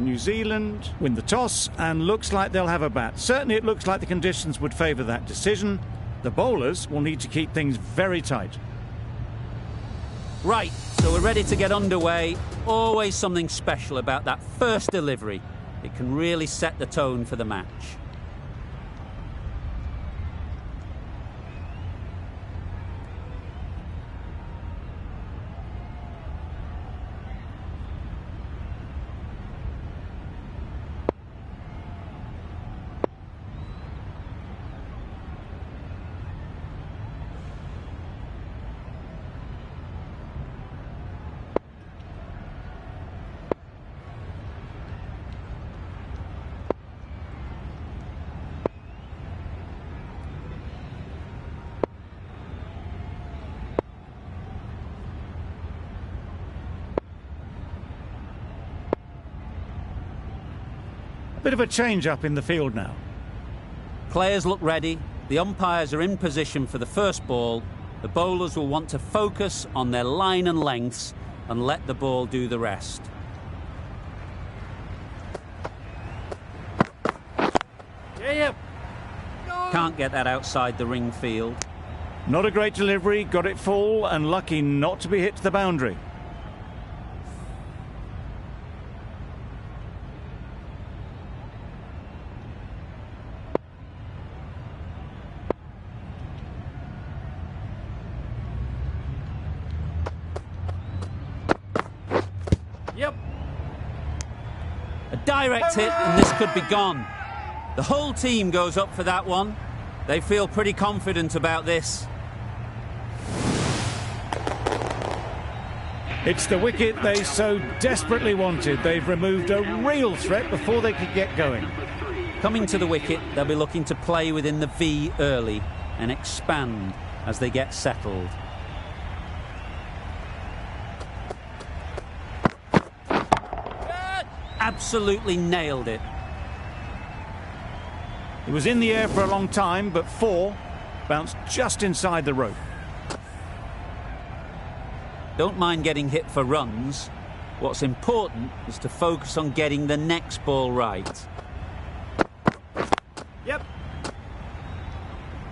New Zealand win the toss and looks like they'll have a bat. Certainly it looks like the conditions would favour that decision. The bowlers will need to keep things very tight. Right, so we're ready to get underway. Always something special about that first delivery. It can really set the tone for the match. Bit of a change-up in the field now. Players look ready. The umpires are in position for the first ball. The bowlers will want to focus on their line and lengths and let the ball do the rest. Can't get that outside the ring field. Not a great delivery, got it full and lucky not to be hit to the boundary. A direct hit and this could be gone. The whole team goes up for that one. They feel pretty confident about this. It's the wicket they so desperately wanted. They've removed a real threat before they could get going. Coming to the wicket, they'll be looking to play within the V early and expand as they get settled. Absolutely nailed it. It was in the air for a long time, but 4 bounced just inside the rope. Don't mind getting hit for runs. What's important is to focus on getting the next ball right.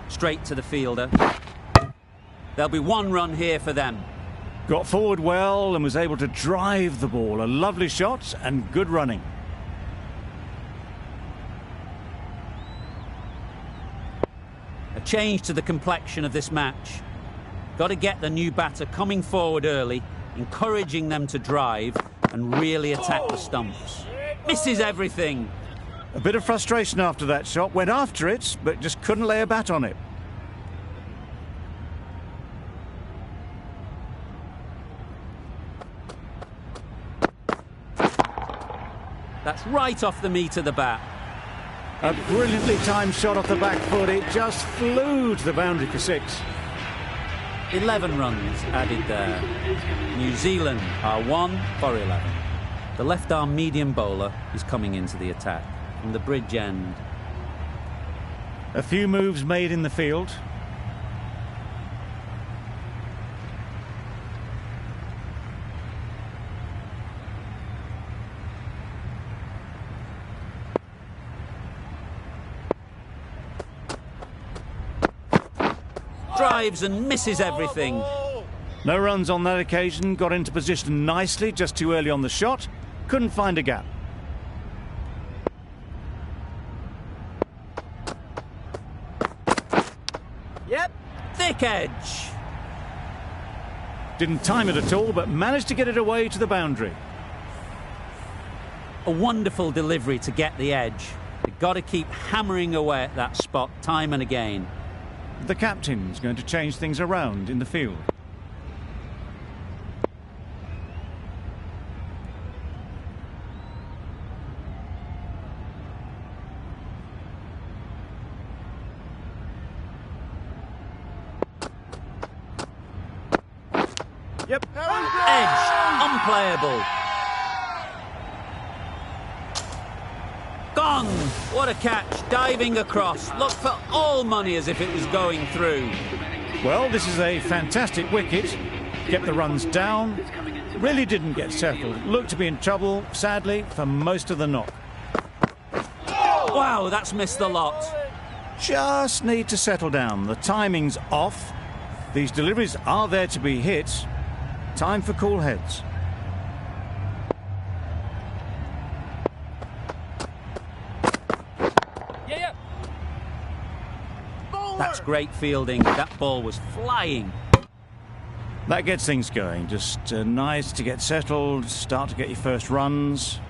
Straight to the fielder. There'll be 1 run here for them. Got forward well and was able to drive the ball. A lovely shot and good running. A change to the complexion of this match. Got to get the new batter coming forward early, encouraging them to drive and really attack the stumps. Misses everything. A bit of frustration after that shot. Went after it, but just couldn't lay a bat on it. That's right off the meat of the bat. A brilliantly timed shot off the back foot. It just flew to the boundary for 6. 11 runs added there. New Zealand are 1 for 11. The left-arm medium bowler is coming into the attack from the bridge end. A few moves made in the field. Drives and misses everything. No runs on that occasion. Got into position nicely, just too early on the shot. Couldn't find a gap. Thick edge. Didn't time it at all, but managed to get it away to the boundary. A wonderful delivery to get the edge. They've got to keep hammering away at that spot time and again. The captain's going to change things around in the field. Edge, unplayable. Gone. What a catch, diving across. Looked for all money as if it was going through. Well, this is a fantastic wicket. Get the runs down, Really didn't get settled. Looked to be in trouble, sadly, for most of the knock. Wow, that's missed the lot. Just need to settle down. The timing's off. These deliveries are there to be hit. Time for cool heads. That's great fielding. That ball was flying. That gets things going. Just nice to get settled, start to get your first runs.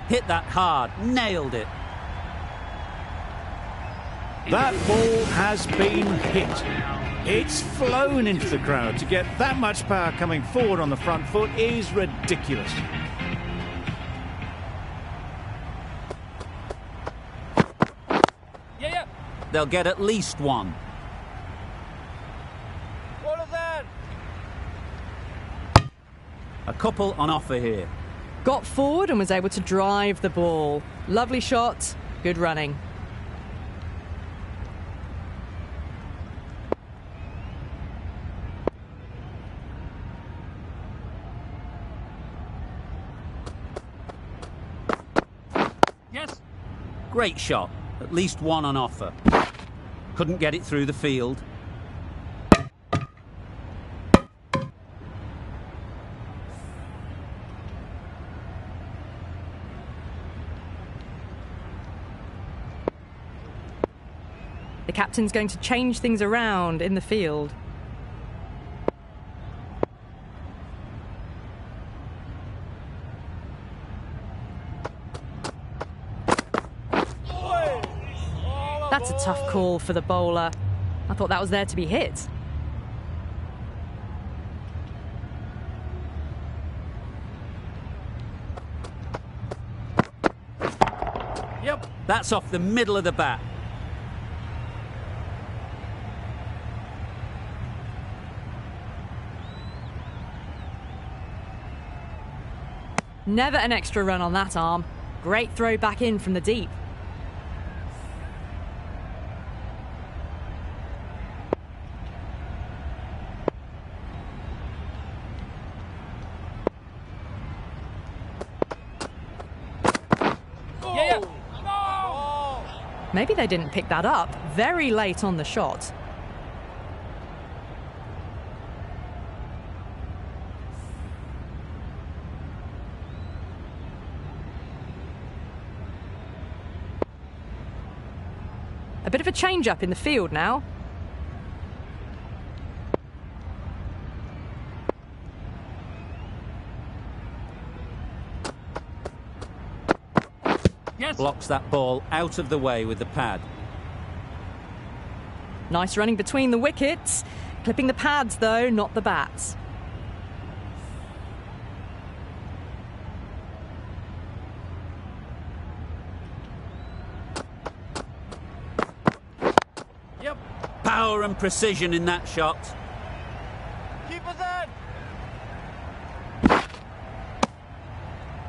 Hit that hard. Nailed it. That ball has been hit. It's flown into the crowd. To get that much power coming forward on the front foot is ridiculous. They'll get at least one. A couple on offer here. Got forward and was able to drive the ball. Lovely shot, good running. Great shot. At least one on offer. Couldn't get it through the field. The captain's going to change things around in the field. That's a tough call for the bowler. I thought that was there to be hit. That's off the middle of the bat. Never an extra run on that arm. Great throw back in from the deep. Maybe they didn't pick that up. Very late on the shot. A bit of a change-up in the field now. Blocks that ball out of the way with the pad. Nice running between the wickets. Clipping the pads, though, not the bats. Power and precision in that shot.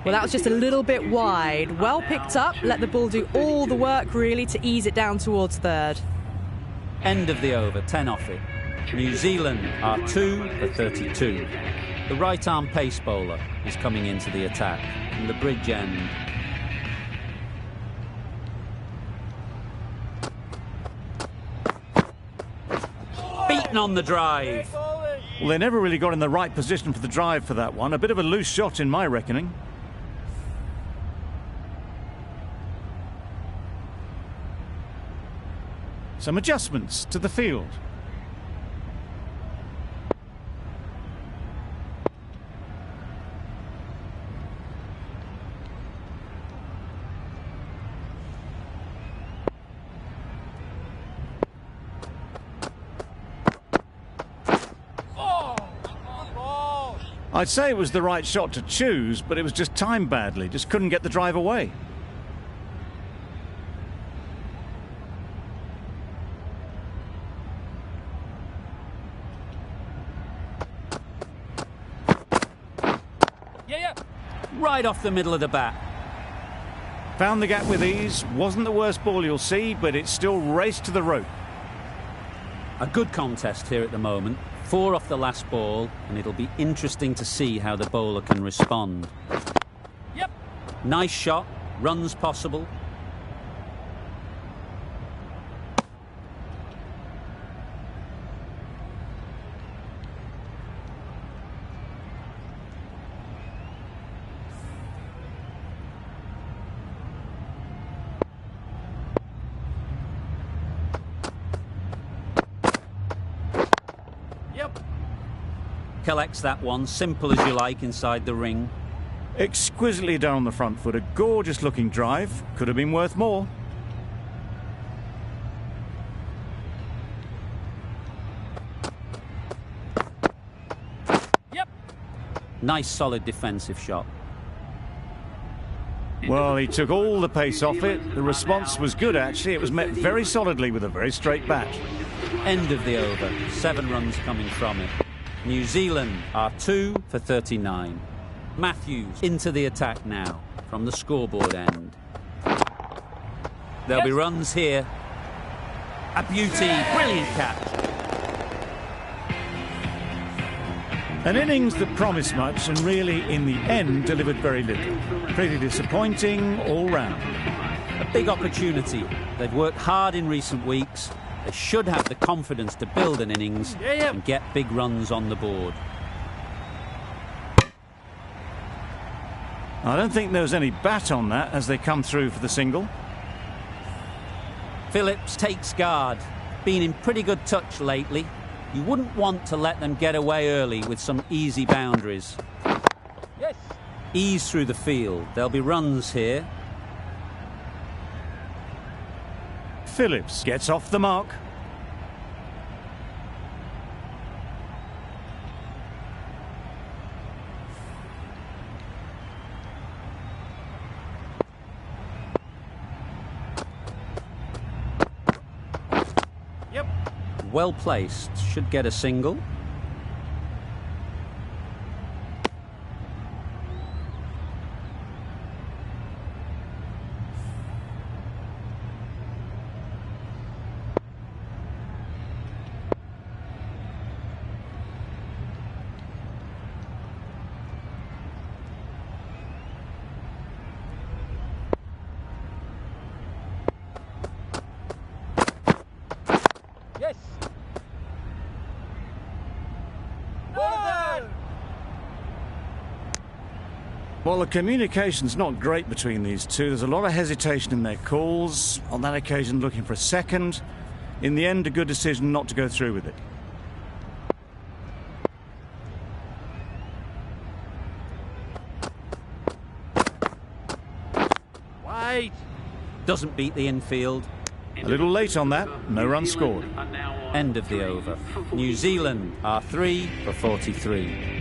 Well, that was just a little bit wide. Well picked up, let the ball do all the work, really, to ease it down towards third. End of the over, 10 off it. New Zealand are 2 for 32. The right-arm pace bowler is coming into the attack from the bridge end. Beaten on the drive. Well, they never really got in the right position for the drive for that one. A bit of a loose shot in my reckoning. Some adjustments to the field. I'd say it was the right shot to choose, but it was just timed badly. Just couldn't get the drive away. Right off the middle of the bat. Found the gap with ease. Wasn't the worst ball you'll see, but it's still raced to the rope. A good contest here at the moment. 4 off the last ball, and it'll be interesting to see how the bowler can respond. Yep. Nice shot. Runs possible. Collects that one, simple as you like, inside the ring. Exquisitely done on the front foot. A gorgeous looking drive. Could have been worth more. Yep. Nice solid defensive shot. Well, he took all the pace off it. The response was good, actually. It was met very solidly with a very straight bat. End of the over. 7 runs coming from it. New Zealand are 2 for 39. Matthews into the attack now from the scoreboard end. There'll be runs here. A beauty, brilliant catch. An innings that promised much and really, in the end, delivered very little. Pretty disappointing all round. A big opportunity. They've worked hard in recent weeks. They should have the confidence to build an innings and get big runs on the board. I don't think there was any bat on that as they come through for the single. Phillips takes guard. Been in pretty good touch lately. You wouldn't want to let them get away early with some easy boundaries. Yes. Ease through the field. There'll be runs here. Phillips gets off the mark. Yep. Well placed. Should get a single. Yes. Well, the communication's not great between these two. There's a lot of hesitation in their calls. On that occasion, looking for a second. In the end, a good decision not to go through with it. Wait. Doesn't beat the infield. A little late on that. No run scored. End of the over. New Zealand are 3 for 43.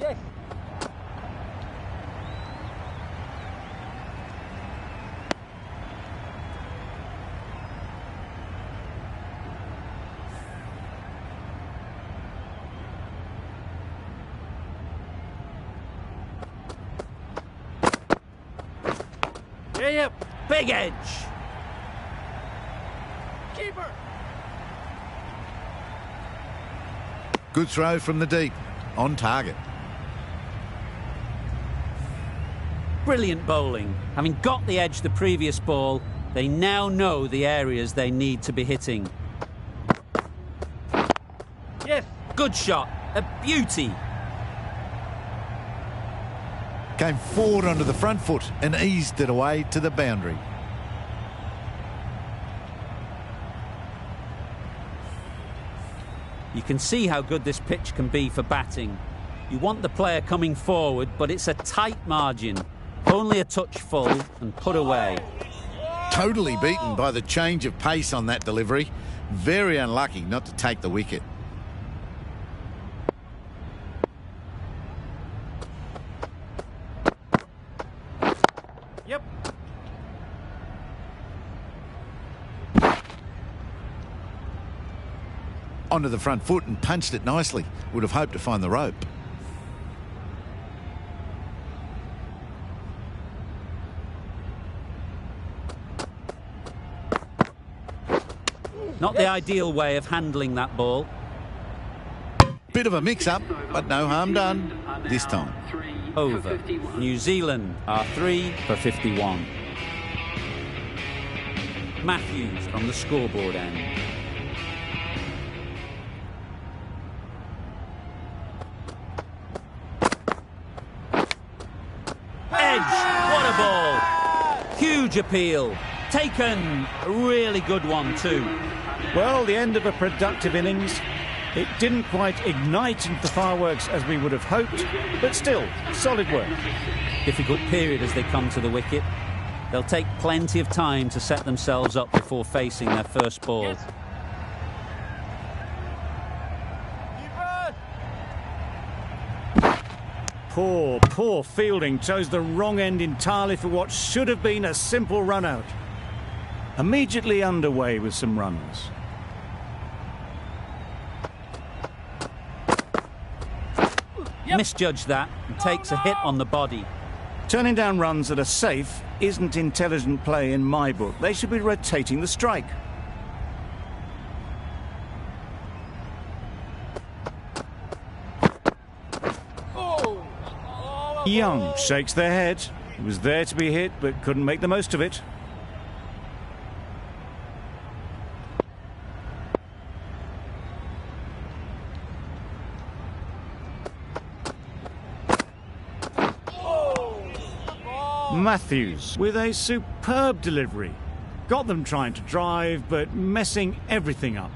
Yes. Yep. Big edge. Keeper. Good throw from the deep. On target. Brilliant bowling. Having got the edge the previous ball, they now know the areas they need to be hitting. Yes. Good shot. A beauty. Came forward onto the front foot and eased it away to the boundary. You can see how good this pitch can be for batting. You want the player coming forward, but it's a tight margin. Only a touch full and put away. Totally beaten by the change of pace on that delivery. Very unlucky not to take the wicket. Yep. onto the front foot and punched it nicely. Would have hoped to find the rope. Not the ideal way of handling that ball. Bit of a mix-up, but no harm done this time. Over. New Zealand are 3 for 51. Matthews from the scoreboard end. Edge, what a ball! Huge appeal. Taken, a really good one too. Well, the end of a productive innings. It didn't quite ignite into the fireworks as we would have hoped, but still, solid work. Difficult period as they come to the wicket. They'll take plenty of time to set themselves up before facing their first ball. Yes. Poor fielding. Chose the wrong end entirely for what should have been a simple run out. Immediately underway with some runs. Misjudged that and takes a hit on the body. Turning down runs that are safe isn't intelligent play in my book. They should be rotating the strike. Young shakes their head. He was there to be hit, but couldn't make the most of it. Matthews with a superb delivery. Got them trying to drive, but messing everything up.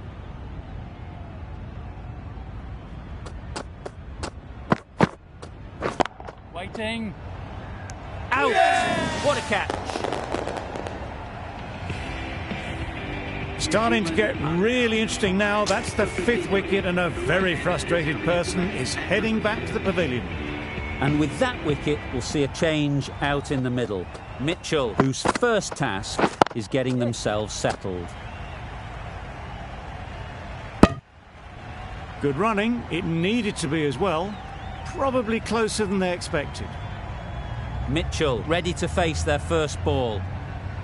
Waiting. Out! Yeah! What a catch! Starting to get really interesting now. That's the 5th wicket, and a very frustrated person is heading back to the pavilion. And with that wicket, we'll see a change out in the middle. Mitchell, whose first task is getting themselves settled. Good running. It needed to be as well. Probably closer than they expected. Mitchell, ready to face their first ball.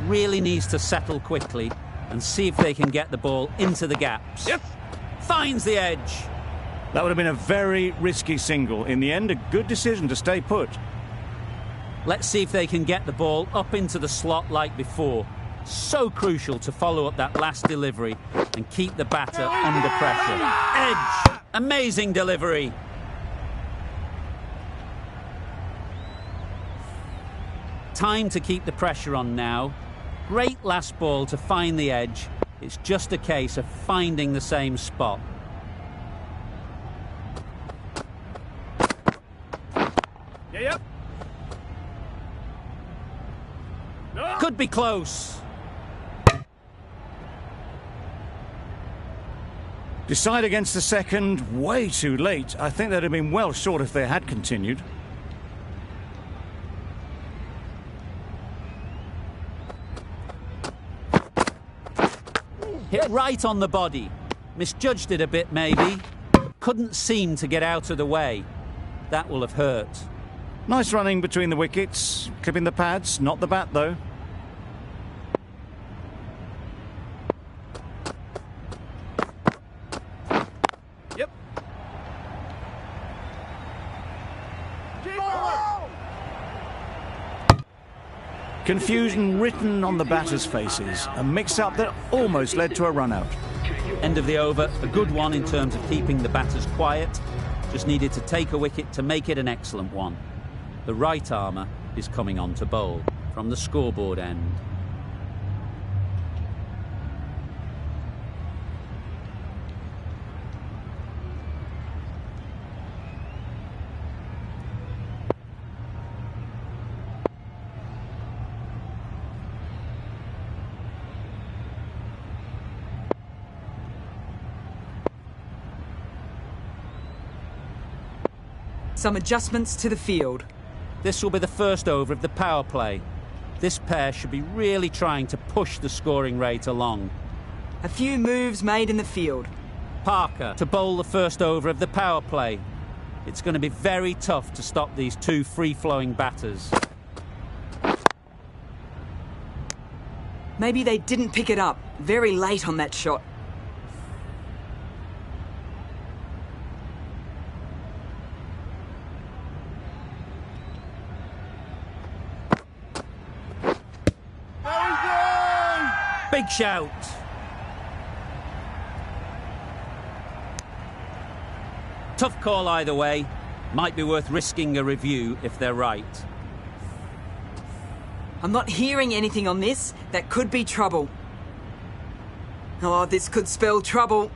Really needs to settle quickly and see if they can get the ball into the gaps. Yep. Finds the edge. That would have been a very risky single. In the end, a good decision to stay put. Let's see if they can get the ball up into the slot like before. So crucial to follow up that last delivery and keep the batter under pressure. Edge! Amazing delivery. Time to keep the pressure on now. Great last ball to find the edge. It's just a case of finding the same spot. Yep. Could be close. Decide against the second, way too late. I think they'd have been well short if they had continued. Hit right on the body. Misjudged it a bit maybe, but couldn't seem to get out of the way. That will have hurt. Nice running between the wickets, clipping the pads, not the bat though. Yep. Confusion written on the batters' faces, a mix-up that almost led to a run-out. End of the over, a good one in terms of keeping the batters quiet. Just needed to take a wicket to make it an excellent one. The right armour is coming on to bowl from the scoreboard end. Some adjustments to the field. This will be the first over of the power play. This pair should be really trying to push the scoring rate along. A few moves made in the field. Parker to bowl the first over of the power play. It's going to be very tough to stop these two free-flowing batters. Maybe they didn't pick it up. Very late on that shot. Big shout. Tough call either way. Might be worth risking a review if they're right. I'm not hearing anything on this. That could be trouble. Oh, this could spell trouble.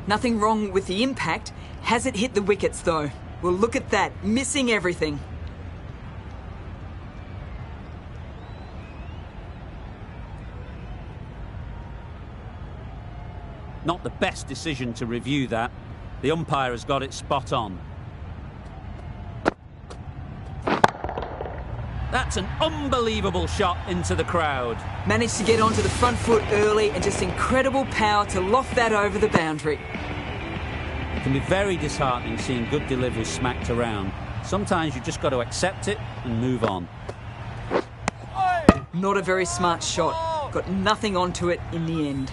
Nothing wrong with the impact. Has it hit the wickets, though? Well, look at that. Missing everything. Not the best decision to review that. The umpire has got it spot on. That's an unbelievable shot into the crowd. Managed to get onto the front foot early and just incredible power to loft that over the boundary. It can be very disheartening seeing good deliveries smacked around. Sometimes you've just got to accept it and move on. Not a very smart shot. Got nothing onto it in the end.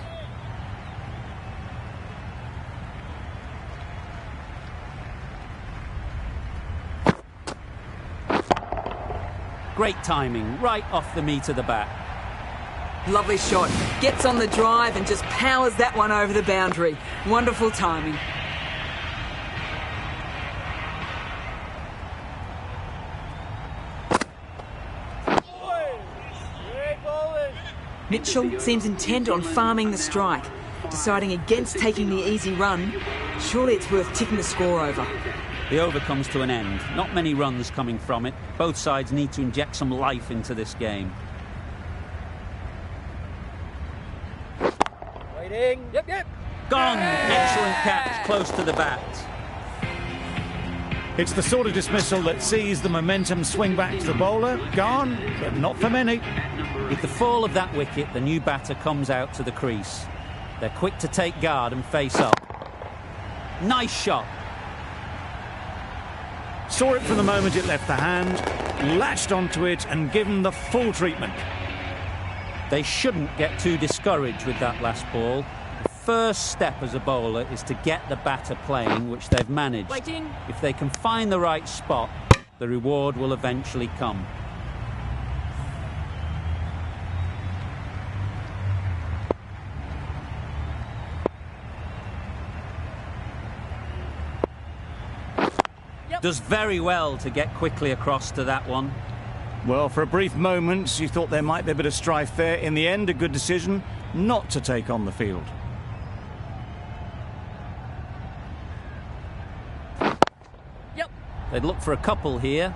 Great timing, right off the meat of the bat. Lovely shot. Gets on the drive and just powers that one over the boundary. Wonderful timing. Mitchell seems intent on farming the strike, deciding against taking the easy run. Surely it's worth ticking the score over. The over comes to an end. Not many runs coming from it. Both sides need to inject some life into this game. Waiting. Yep. Gone! Excellent catch, close to the bat. It's the sort of dismissal that sees the momentum swing back to the bowler. Gone, but not for many. With the fall of that wicket, the new batter comes out to the crease. They're quick to take guard and face up. Nice shot. Saw it from the moment it left the hand, latched onto it and given the full treatment. They shouldn't get too discouraged with that last ball. The first step as a bowler is to get the batter playing, which they've managed. Waiting. If they can find the right spot, the reward will eventually come. Does very well to get quickly across to that one. Well, for a brief moment, you thought there might be a bit of strife there. In the end, a good decision not to take on the field. Yep. They'd look for a couple here.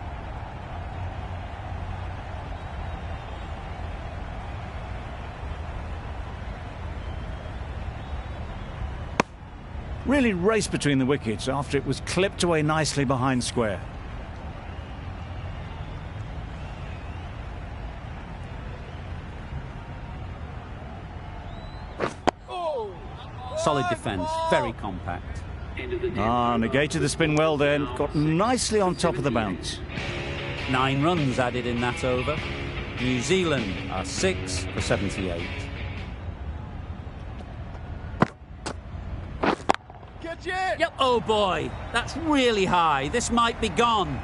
Really raced between the wickets after it was clipped away nicely behind square. Solid defence, very compact. Negated the spin well then. Got nicely on top of the bounce. 9 runs added in that over. New Zealand are 6 for 78. Yep. Oh boy, that's really high. This might be gone.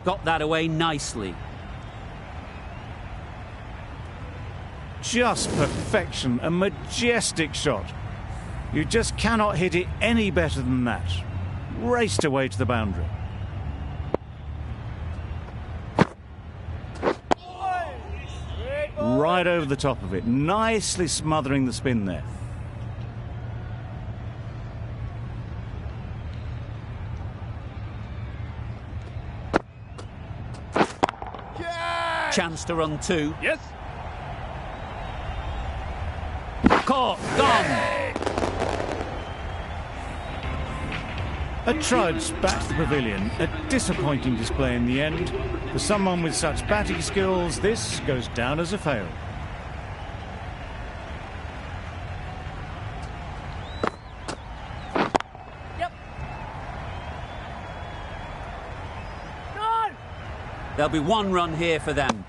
Got that away nicely. Just perfection, a majestic shot. You just cannot hit it any better than that. Raced away to the boundary. Right over the top of it, nicely smothering the spin there. chance to run two. Yes. Caught, gone. A trudge back to the pavilion. A disappointing display in the end. For someone with such batting skills, this goes down as a fail. Yep. No. There'll be one run here for them.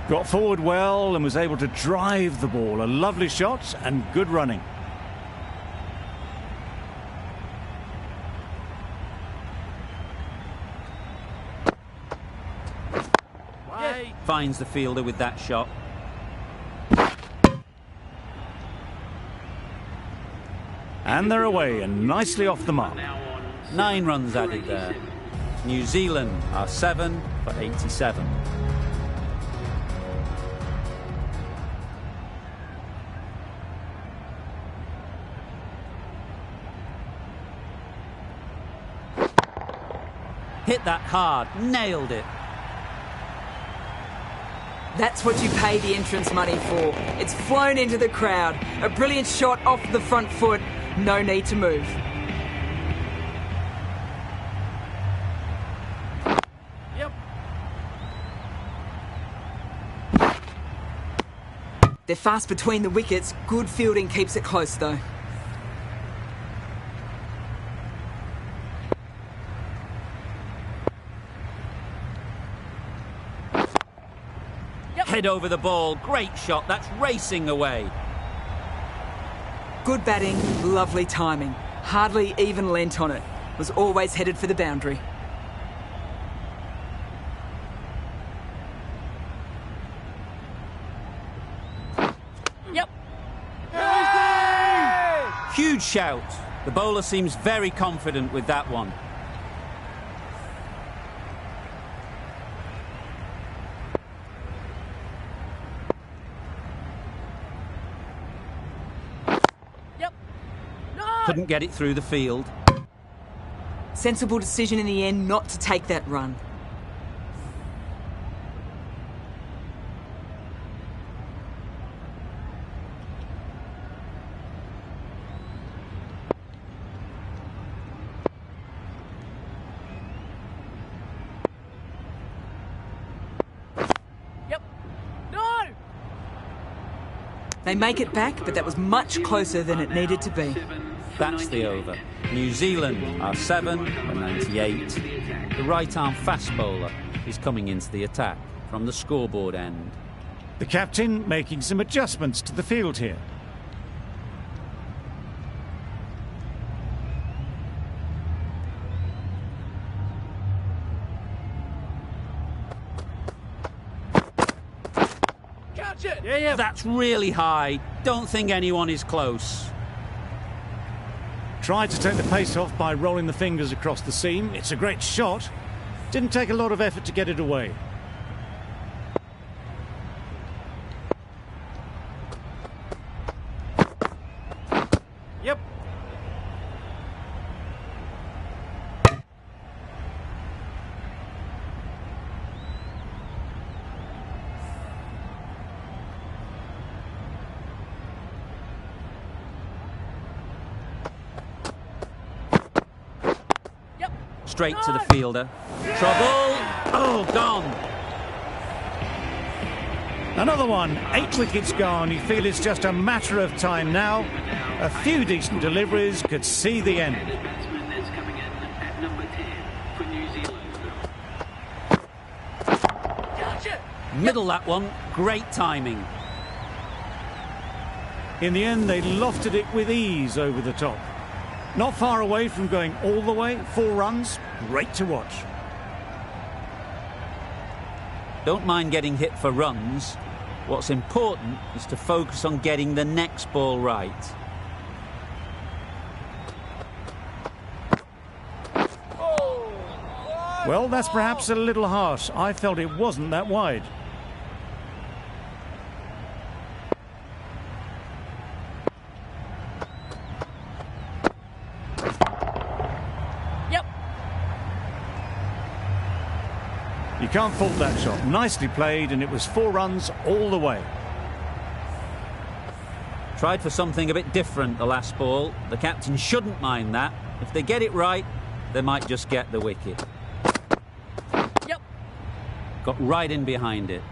Got forward well and was able to drive the ball. A lovely shot and good running. Finds the fielder with that shot. And they're away and nicely off the mark. 9 runs added there. New Zealand are 7 for 87. Hit that hard, nailed it. That's what you pay the entrance money for. It's flown into the crowd. A brilliant shot off the front foot. No need to move. Yep. They're fast between the wickets. Good fielding keeps it close, though. Head over the ball, great shot, that's racing away. Good batting, lovely timing. Hardly even lent on it. Was always headed for the boundary. Yep. Huge shout. The bowler seems very confident with that one. Yep. No. Couldn't get it through the field. Sensible decision in the end not to take that run. Yep. No. They make it back, but that was much closer than it needed to be. That's the over. New Zealand are 7 for 98. The right-arm fast bowler is coming into the attack from the scoreboard end. The captain making some adjustments to the field here. Catch it. Yeah. That's really high. Don't think anyone is close. Tried to take the pace off by rolling the fingers across the seam. It's a great shot. Didn't take a lot of effort to get it away. Yep. Straight to the fielder. Trouble. Oh, gone. Another one. 8 wickets gone. You feel it's just a matter of time now. A few decent deliveries could see the end. Catch it. Middle that one. Great timing. In the end, they lofted it with ease over the top. Not far away from going all the way. 4 runs. Great to watch. Don't mind getting hit for runs. What's important is to focus on getting the next ball right. Well, that's perhaps a little harsh. I felt it wasn't that wide. Yep. You can't fault that shot. Nicely played, and it was 4 runs all the way. Tried for something a bit different the last ball. The captain shouldn't mind that. If they get it right, they might just get the wicket. Yep. Got right in behind it.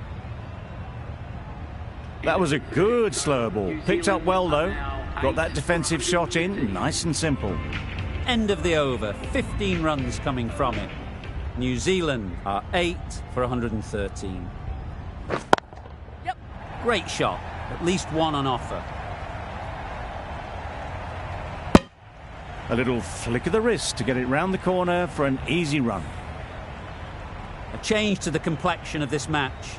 That was a good slower ball. Picked up well, though. Got that defensive shot in, nice and simple. End of the over, 15 runs coming from it. New Zealand are 8 for 113. Yep. Great shot, at least one on offer. A little flick of the wrist to get it round the corner for an easy run. A change to the complexion of this match.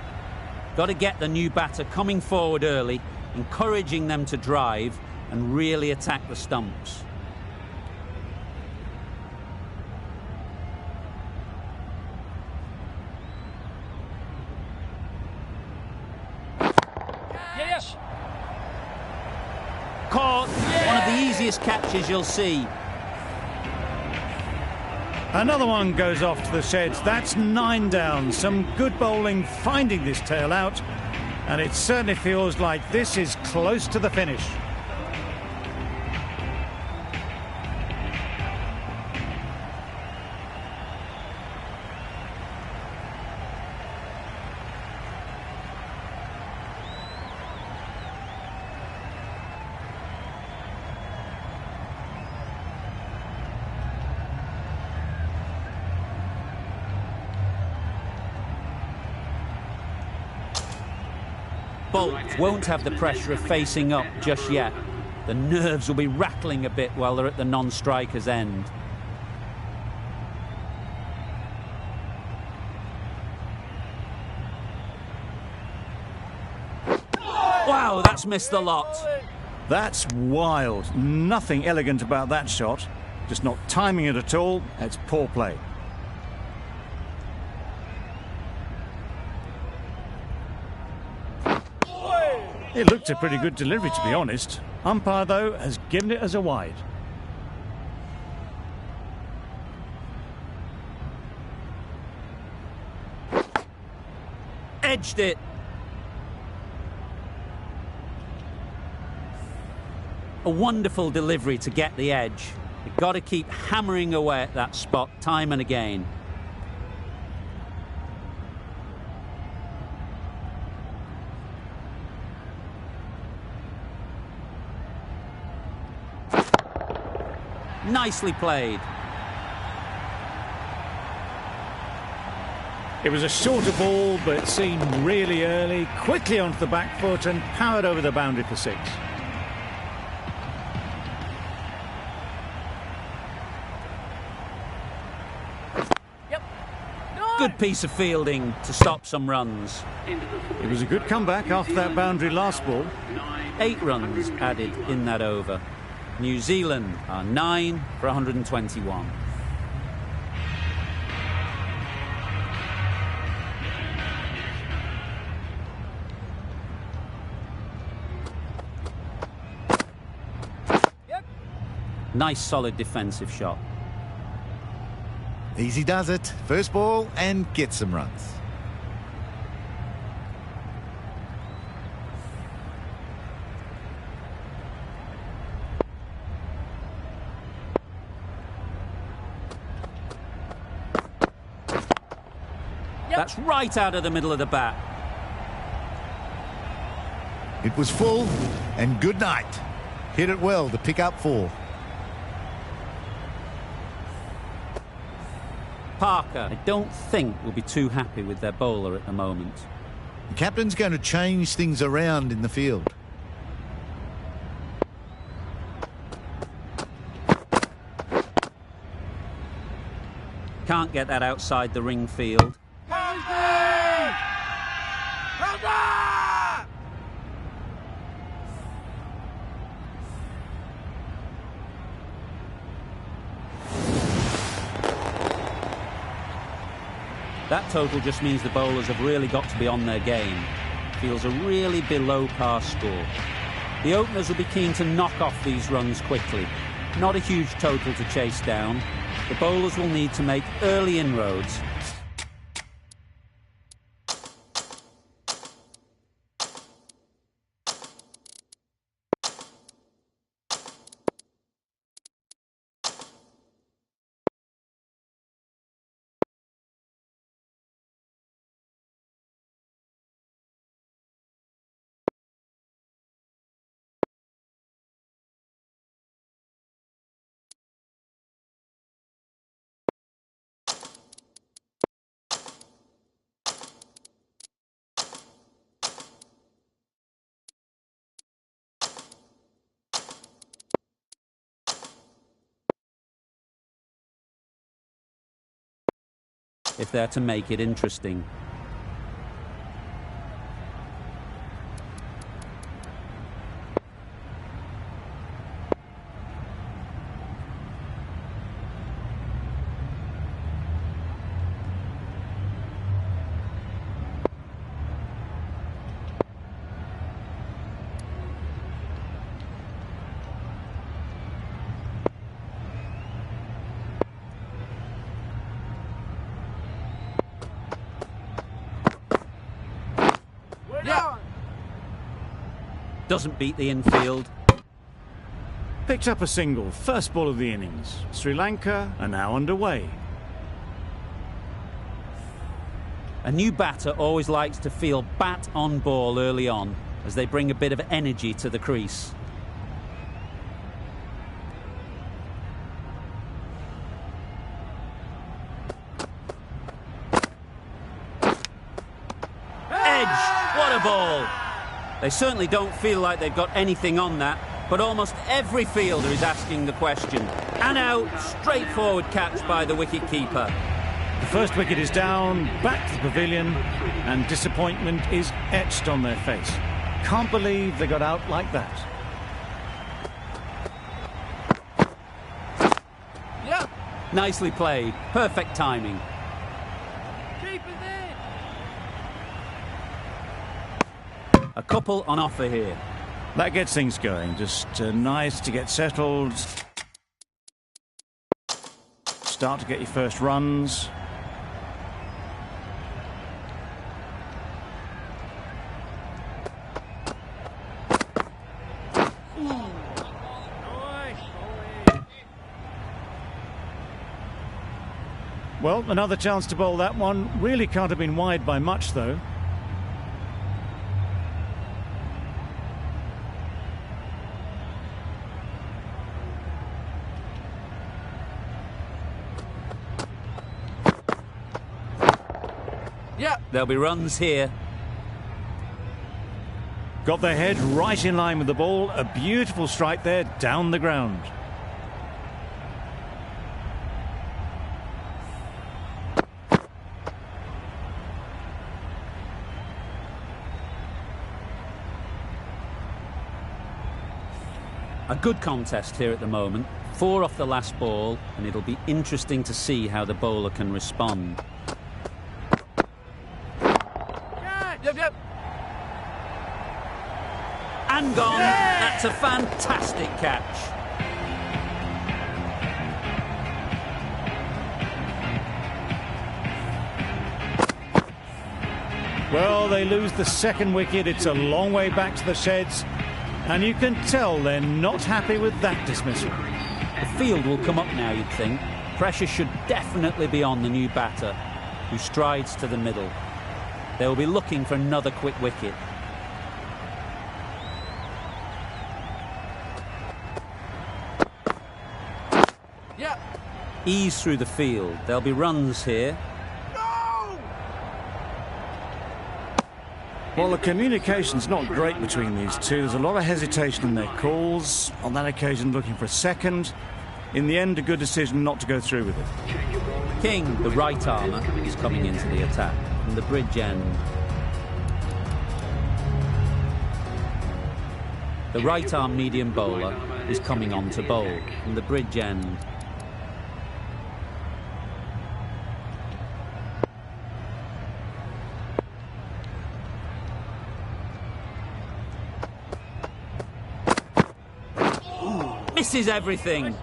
Got to get the new batter coming forward early, encouraging them to drive and really attack the stumps. Yes. Caught. One of the easiest catches you'll see. Another one goes off to the sheds. That's 9 down. Some good bowling finding this tail out. And it certainly feels like this is close to the finish. Bolt won't have the pressure of facing up just yet. The nerves will be rattling a bit while they're at the non-striker's end. Wow, that's missed the lot. That's wild. Nothing elegant about that shot. Just not timing it at all. It's poor play. It looked a pretty good delivery, to be honest. Umpire, though, has given it as a wide. Edged it. A wonderful delivery to get the edge. You've got to keep hammering away at that spot time and again. Nicely played. It was a shorter ball, but seen really early, quickly onto the back foot and powered over the boundary for 6. Yep. Good piece of fielding to stop some runs. It was a good comeback after that boundary last ball. 8 runs added in that over. New Zealand are 9 for 121. Yep. Nice solid defensive shot. Easy does it. First ball and get some runs. That's right out of the middle of the bat. It was full and good night. Hit it well to pick up 4. Parker, I don't think will be too happy with their bowler at the moment. The captain's going to change things around in the field. Can't get that outside the ring field. That total just means the bowlers have really got to be on their game. Feels a really below par score. The openers will be keen to knock off these runs quickly. Not a huge total to chase down. The bowlers will need to make early inroads if they're to make it interesting. Doesn't beat the infield. Picked up a single, first ball of the innings. Sri Lanka are now underway. A new batter always likes to feel bat on ball early on, as they bring a bit of energy to the crease. Edge! What a ball! They certainly don't feel like they've got anything on that, but almost every fielder is asking the question. And out, straightforward catch by the wicket-keeper. The first wicket is down, back to the pavilion, and disappointment is etched on their face. Can't believe they got out like that. Yep. Nicely played, perfect timing. Keep it there. A couple on offer here. That gets things going. Just nice to get settled. Start to get your first runs. Well, another chance to bowl that one. Really can't have been wide by much, though. Yep. There'll be runs here. Got their head right in line with the ball. A beautiful strike there, down the ground. A good contest here at the moment. 4 off the last ball, and it'll be interesting to see how the bowler can respond. Yep. And gone. That's a fantastic catch. Well, they lose the second wicket. It's a long way back to the sheds. And you can tell they're not happy with that dismissal. The field will come up now, you'd think. Pressure should definitely be on the new batter, who strides to the middle. They will be looking for another quick wicket. Yep. Ease through the field. There'll be runs here. Well, the communication's not great between these two. There's a lot of hesitation in their calls. On that occasion, looking for a second. In the end, a good decision not to go through with it. King, the right armer, is coming into the attack from the bridge end. The right arm medium bowler is coming on to bowl from the bridge end. Misses everything.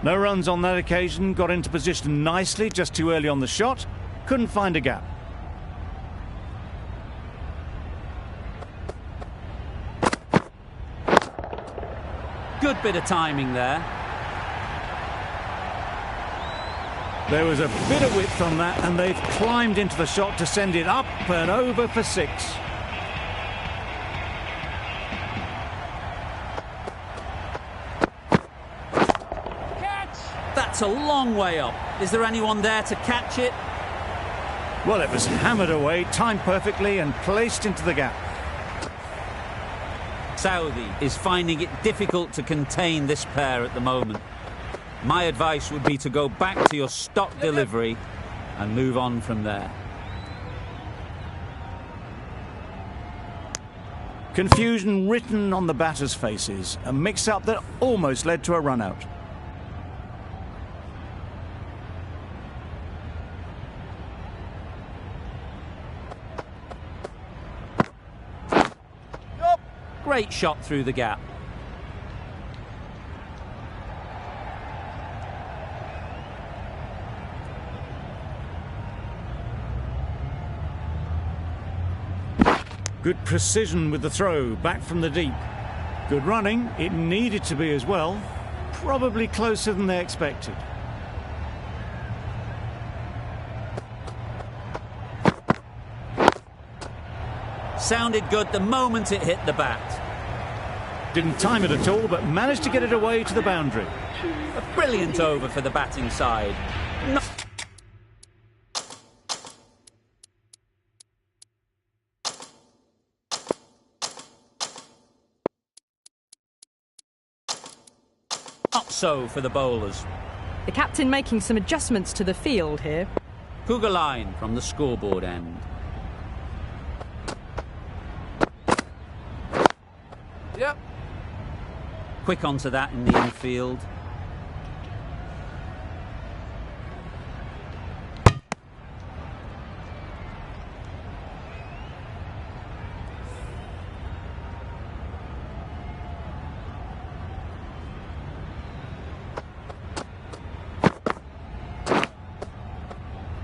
No runs on that occasion. Got into position nicely, just too early on the shot. Couldn't find a gap. Good bit of timing there. There was a bit of width on that, and they've climbed into the shot to send it up and over for 6. That's a long way up. Is there anyone there to catch it? Well, it was hammered away, timed perfectly and placed into the gap. Saudi is finding it difficult to contain this pair at the moment. My advice would be to go back to your stock delivery and move on from there. Confusion written on the batters' faces, a mix-up that almost led to a run-out. Great shot through the gap. Good precision with the throw, back from the deep. Good running, it needed to be as well. Probably closer than they expected. Sounded good the moment it hit the bat. Didn't time it at all, but managed to get it away to the boundary. A brilliant over for the batting side. Not so for the bowlers. The captain making some adjustments to the field here. Cougar line from the scoreboard end. Yep. Quick onto that in the infield.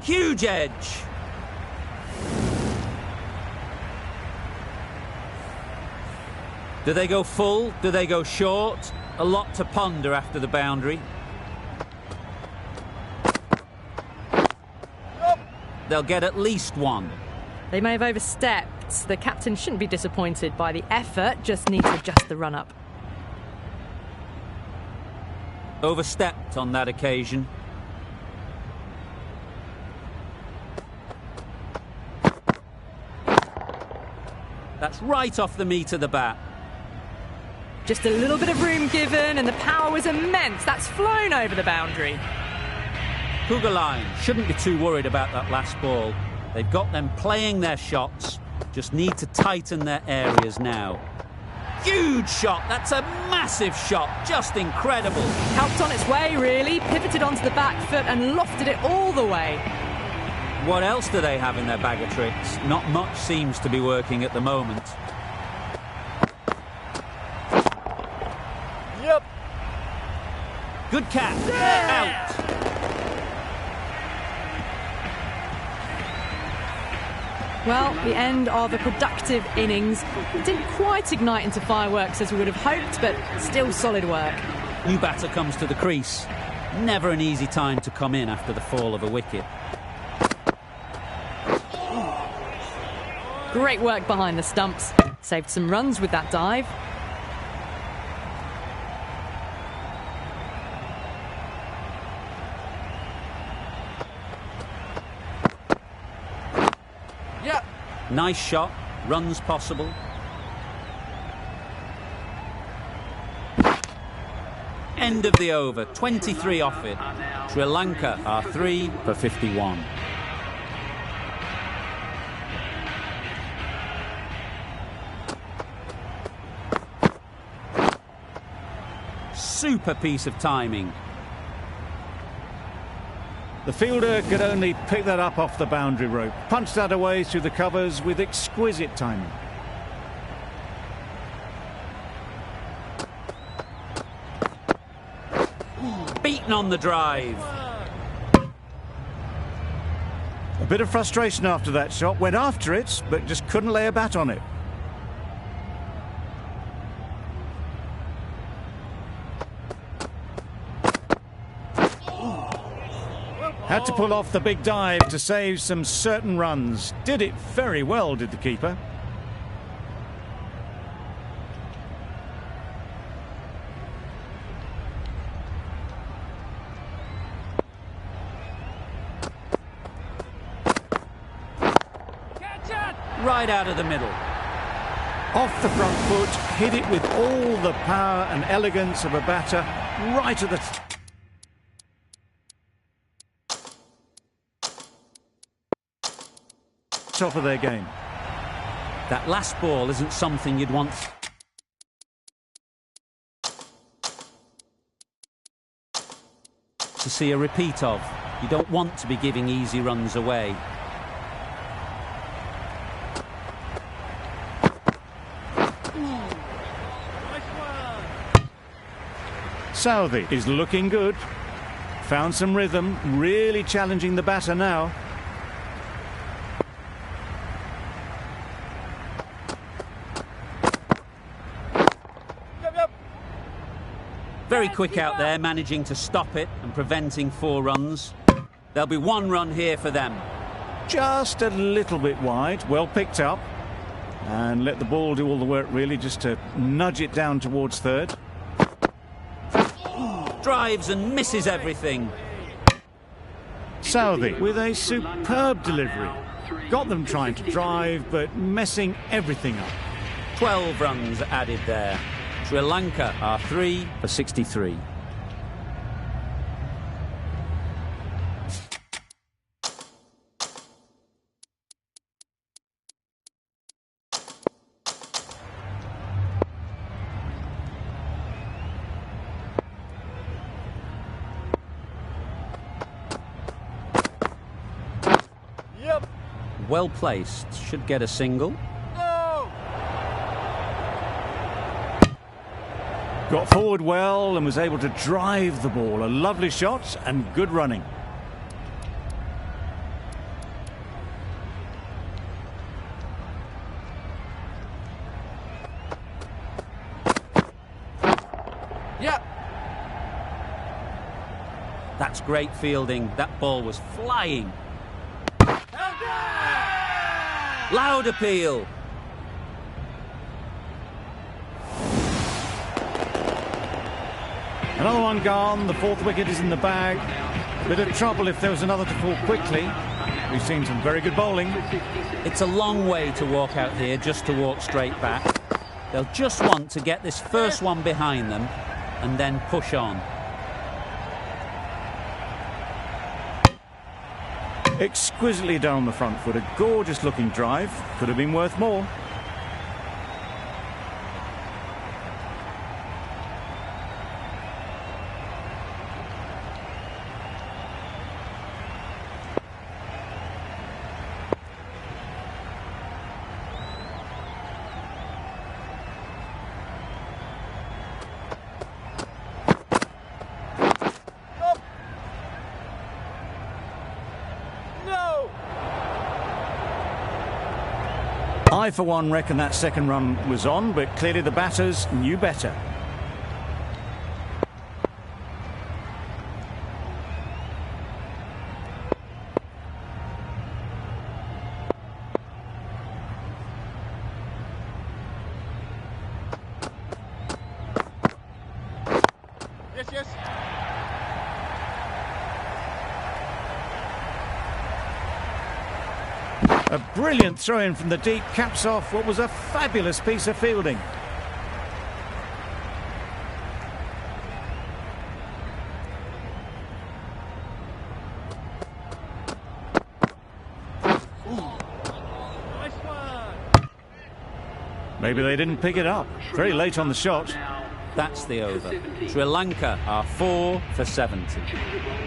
Huge edge. Do they go full? Do they go short? A lot to ponder after the boundary. They'll get at least one. They may have overstepped. The captain shouldn't be disappointed by the effort, just need to adjust the run-up. Overstepped on that occasion. That's right off the meat of the bat. Just a little bit of room given and the power was immense. That's flown over the boundary. Cougar line shouldn't be too worried about that last ball. They've got them playing their shots, just need to tighten their areas now. Huge shot, that's a massive shot, just incredible. Helped on its way, really. Pivoted onto the back foot and lofted it all the way. What else do they have in their bag of tricks? Not much seems to be working at the moment. Yep. Good catch. Out. Well, the end of a productive innings. It didn't quite ignite into fireworks as we would have hoped, but still solid work. New batter comes to the crease. Never an easy time to come in after the fall of a wicket. Great work behind the stumps. Saved some runs with that dive. Yep. Nice shot. Runs possible. End of the over. 23 off it. Sri Lanka are 3 for 51. Super piece of timing. The fielder could only pick that up off the boundary rope. Punched that away through the covers with exquisite timing. Beaten on the drive. A bit of frustration after that shot. Went after it, but just couldn't lay a bat on it. Had to pull off the big dive to save some certain runs. Did it very well, did the keeper. Right out of the middle. Off the front foot, hit it with all the power and elegance of a batter, right at the... top of their game. That last ball isn't something you'd want to see a repeat of. You don't want to be giving easy runs away. Southey is looking good. Found some rhythm, really challenging the batter now. Very quick out there, managing to stop it and preventing 4 runs. There'll be 1 run here for them. Just a little bit wide, well picked up. And let the ball do all the work really, just to nudge it down towards third. Drives and misses everything. Southey with a superb delivery. Got them trying to drive, but messing everything up. 12 runs added there. Sri Lanka are 3 for 63. Well placed, should get a single. Got forward well and was able to drive the ball. A lovely shot and good running. Yeah. That's great fielding. That ball was flying. Loud appeal. Another one gone. The 4th wicket is in the bag. Bit of trouble if there was another to fall quickly. We've seen some very good bowling. It's a long way to walk out here just to walk straight back. They'll just want to get this first one behind them and then push on. Exquisitely done on the front foot. A gorgeous looking drive. Could have been worth more. I, for one, reckon that second run was on, but clearly the batters knew better. Yes. A brilliant throw-in from the deep caps off what was a fabulous piece of fielding. Nice one. Maybe they didn't pick it up. Very late on the shot. That's the over. Sri Lanka are 4 for 70.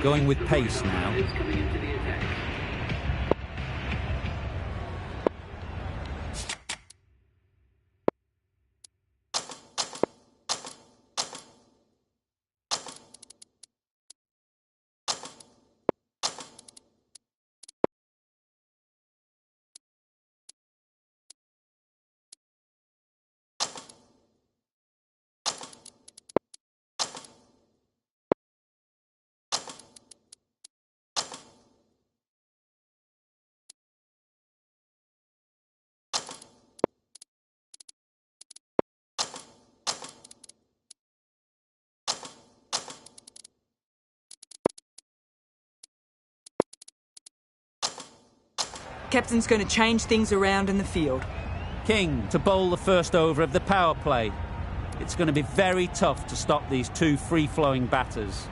Going with pace now. Captain's going to change things around in the field. King to bowl the first over of the power play. It's going to be very tough to stop these 2 free-flowing batters.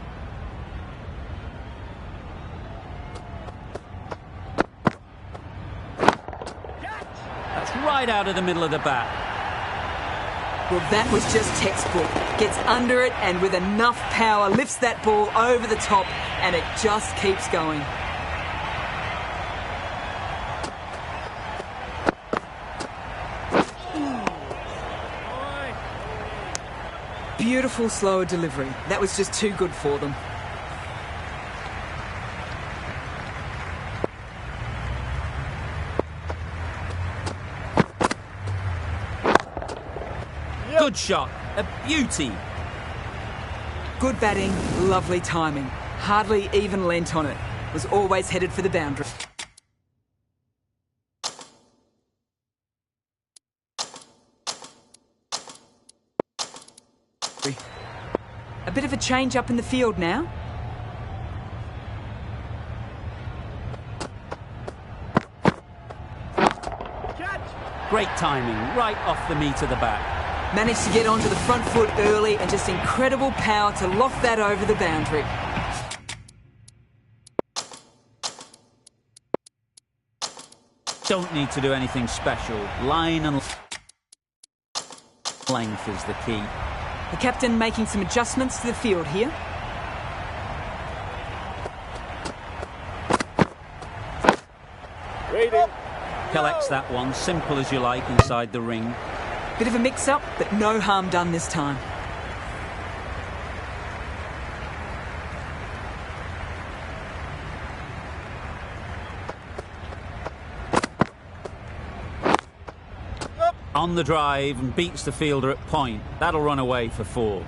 That's right out of the middle of the bat. Well, that was just textbook. Gets under it and with enough power lifts that ball over the top and it just keeps going. Beautiful slower delivery. That was just too good for them. Good shot. A beauty. Good batting, lovely timing. Hardly even leant on it. Was always headed for the boundary. A bit of a change up in the field now. Great timing, right off the meat of the bat. Managed to get onto the front foot early and just incredible power to loft that over the boundary. Don't need to do anything special. Line and length is the key. The captain making some adjustments to the field here. Waiting. Collects that one, simple as you like, inside the ring. Bit of a mix-up, but no harm done this time. On the drive and beats the fielder at point. That'll run away for 4.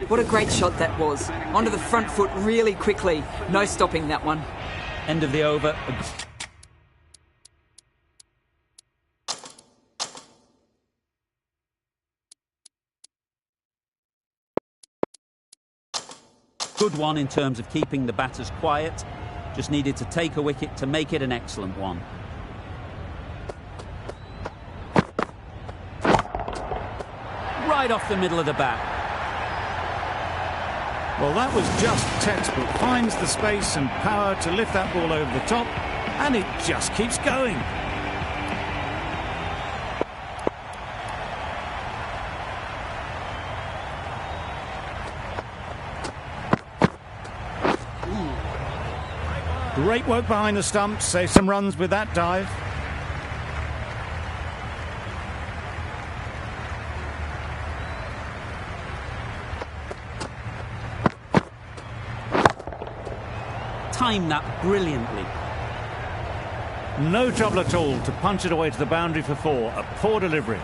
What a great shot that was. Onto the front foot really quickly. No stopping that one. End of the over. Good one in terms of keeping the batters quiet. Just needed to take a wicket to make it an excellent one. Right off the middle of the bat. Well, that was just textbook. Finds the space and power to lift that ball over the top, and it just keeps going. Great work behind the stumps. Save some runs with that dive. Timed that brilliantly. No trouble at all to punch it away to the boundary for 4. A poor delivery.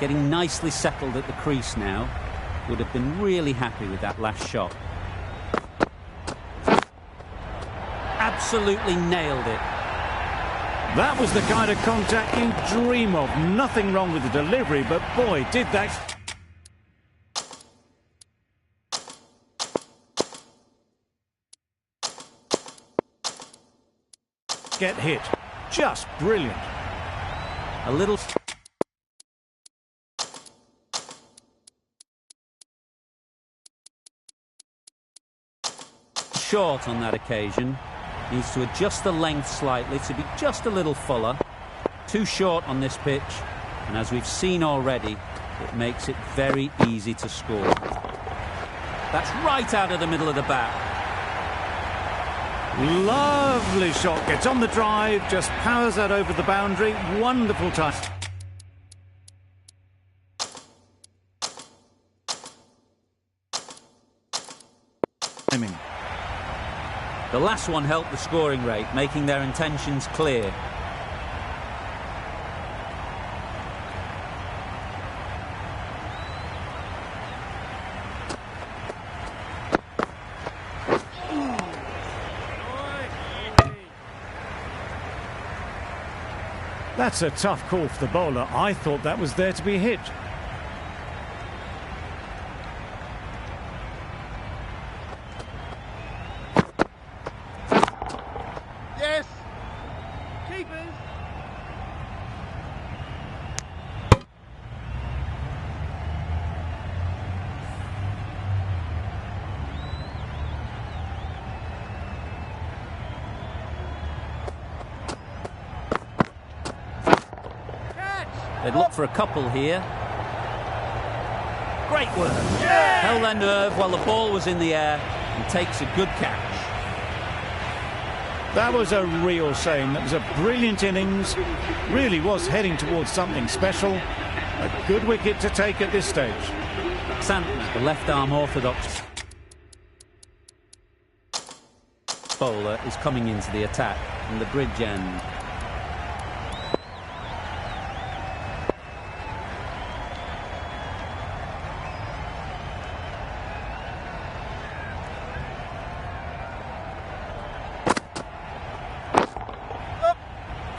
Getting nicely settled at the crease now. Would have been really happy with that last shot. Absolutely nailed it. That was the kind of contact you dream of. Nothing wrong with the delivery, but boy, did that... get hit. Just brilliant. A little... short on that occasion. Needs to adjust the length slightly to be just a little fuller. Too short on this pitch, and as we've seen already, it makes it very easy to score. That's right out of the middle of the bat. Lovely shot. Gets on the drive, just powers that over the boundary. Wonderful time. The last one helped the scoring rate, making their intentions clear. That's a tough call for the bowler. I thought that was there to be hit. Yes. Keepers. They'd look for a couple here. Great work. Held their nerve while the ball was in the air and takes a good catch. That was a real shame. That was a brilliant innings. Really was heading towards something special. A good wicket to take at this stage. Santner, the left-arm orthodox bowler, is coming into the attack from the bridge end.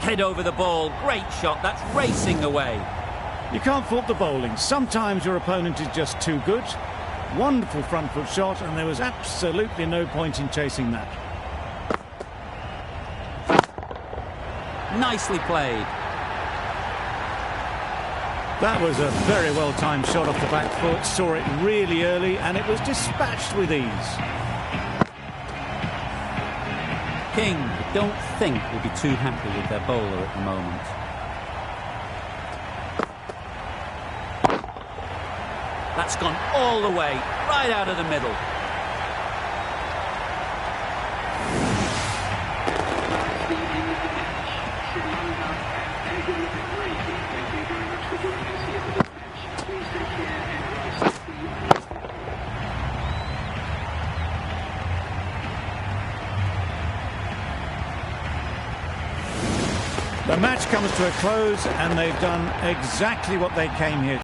Head over the ball, great shot, that's racing away. You can't fault the bowling. Sometimes your opponent is just too good. Wonderful front foot shot, and there was absolutely no point in chasing that. Nicely played. That was a very well-timed shot off the back foot. Saw it really early, and it was dispatched with ease. King, I don't think, will be too happy with their bowler at the moment. That's gone all the way, right out of the middle. The match comes to a close, and they've done exactly what they came here